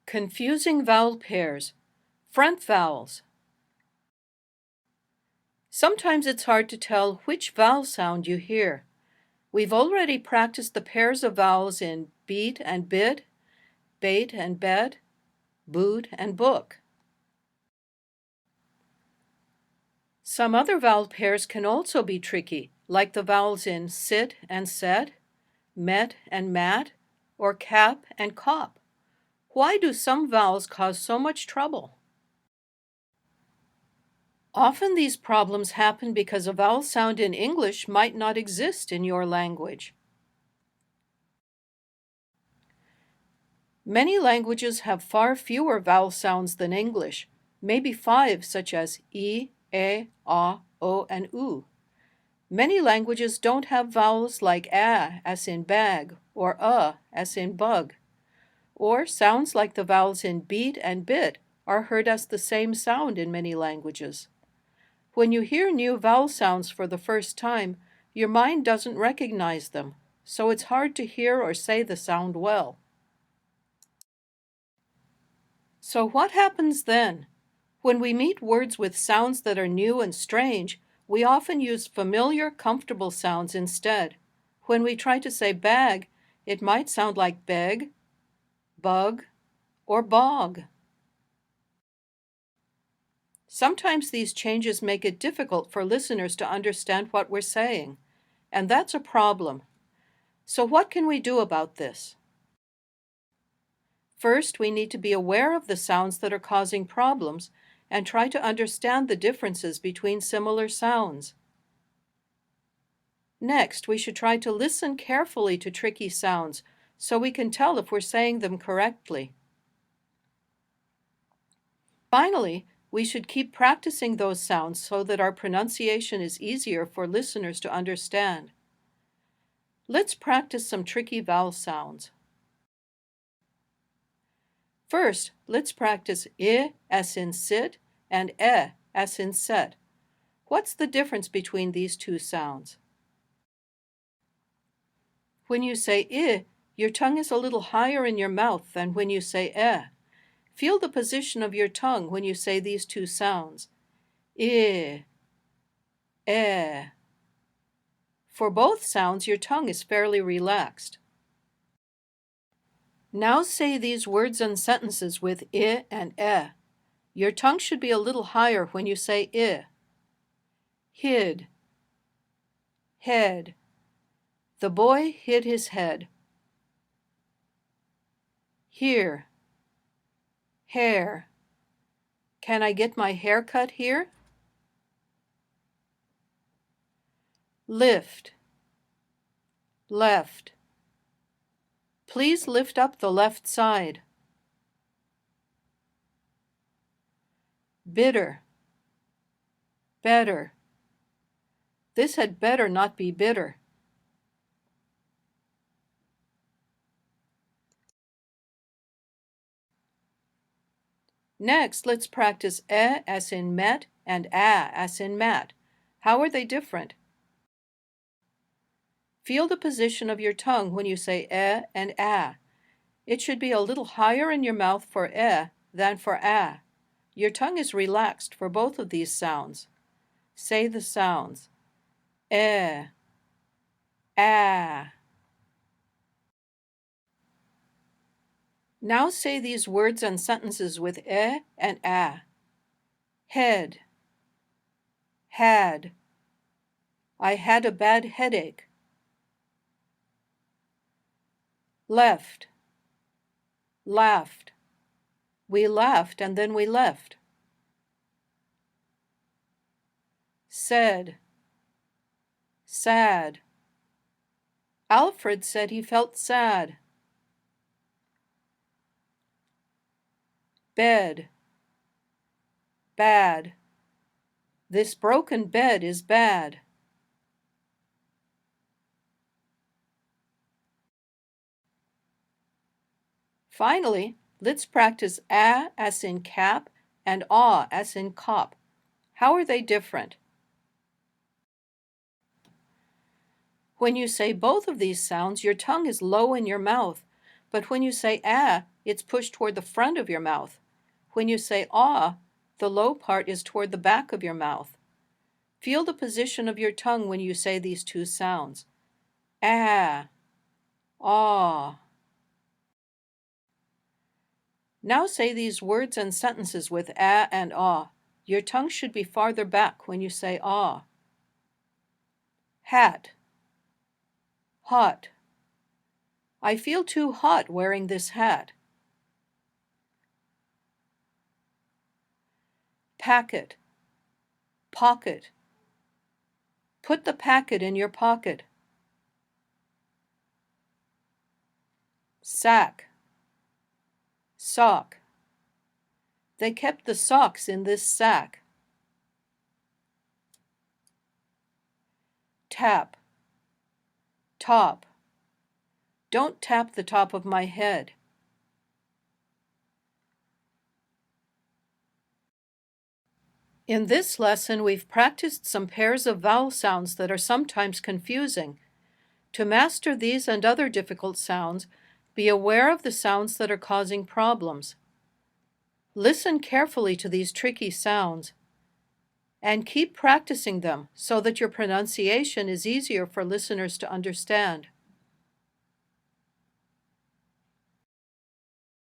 Confusing vowel pairs. Front vowels. Sometimes it's hard to tell which vowel sound you hear. We've already practiced the pairs of vowels in beat and bid, bait and bed, boot and book. Some other vowel pairs can also be tricky, like the vowels in sit and set, met and mat, or cap and cop. Why do some vowels cause so much trouble? Often these problems happen because a vowel sound in English might not exist in your language. Many languages have far fewer vowel sounds than English, maybe 5, such as e, o, and u. Many languages don't have vowels like a as in bag, or as in bug. Or sounds like the vowels in beat and bit are heard as the same sound in many languages. When you hear new vowel sounds for the first time, your mind doesn't recognize them, so it's hard to hear or say the sound well. So what happens then? When we meet words with sounds that are new and strange, we often use familiar, comfortable sounds instead. When we try to say bag, it might sound like beg, bug, or bog. Sometimes these changes make it difficult for listeners to understand what we're saying, and that's a problem. So what can we do about this? First, we need to be aware of the sounds that are causing problems and try to understand the differences between similar sounds. Next, we should try to listen carefully to tricky sounds so we can tell if we're saying them correctly. Finally, we should keep practicing those sounds so that our pronunciation is easier for listeners to understand. Let's practice some tricky vowel sounds. First, let's practice I as in sit and E as in set. What's the difference between these two sounds? When you say I, your tongue is a little higher in your mouth than when you say E. Feel the position of your tongue when you say these two sounds. I, E. For both sounds, your tongue is fairly relaxed. Now say these words and sentences with I and E. Your tongue should be a little higher when you say I. Hid, head. The boy hid his head. Here, hair. Can I get my hair cut here? Lift, left. Please lift up the left side. Bitter, better. This had better not be bitter. Next, let's practice E as in met and A as in mat. How are they different? Feel the position of your tongue when you say E and A. It should be a little higher in your mouth for E than for A. Your tongue is relaxed for both of these sounds. Say the sounds. E, A. Now say these words and sentences with E and A. Head, had. I had a bad headache. Left, laughed. We laughed and then we left. Said, sad. Alfred said he felt sad. Bed, bad. This broken bed is bad. Finally, let's practice A as in cap and aw as in cop. How are they different? When you say both of these sounds, your tongue is low in your mouth, But when you say ah, it's pushed toward the front of your mouth. When you say ah, the low part is toward the back of your mouth. Feel the position of your tongue when you say these two sounds. Ah, ah. Now say these words and sentences with ah and ah. Your tongue should be farther back when you say ah. Hat, hot. I feel too hot wearing this hat. Packet, pocket. Put the packet in your pocket. Sack, sock. They kept the socks in this sack. Tap, top. Don't tap the top of my head. In this lesson, we've practiced some pairs of vowel sounds that are sometimes confusing. To master these and other difficult sounds, be aware of the sounds that are causing problems. Listen carefully to these tricky sounds, and keep practicing them so that your pronunciation is easier for listeners to understand.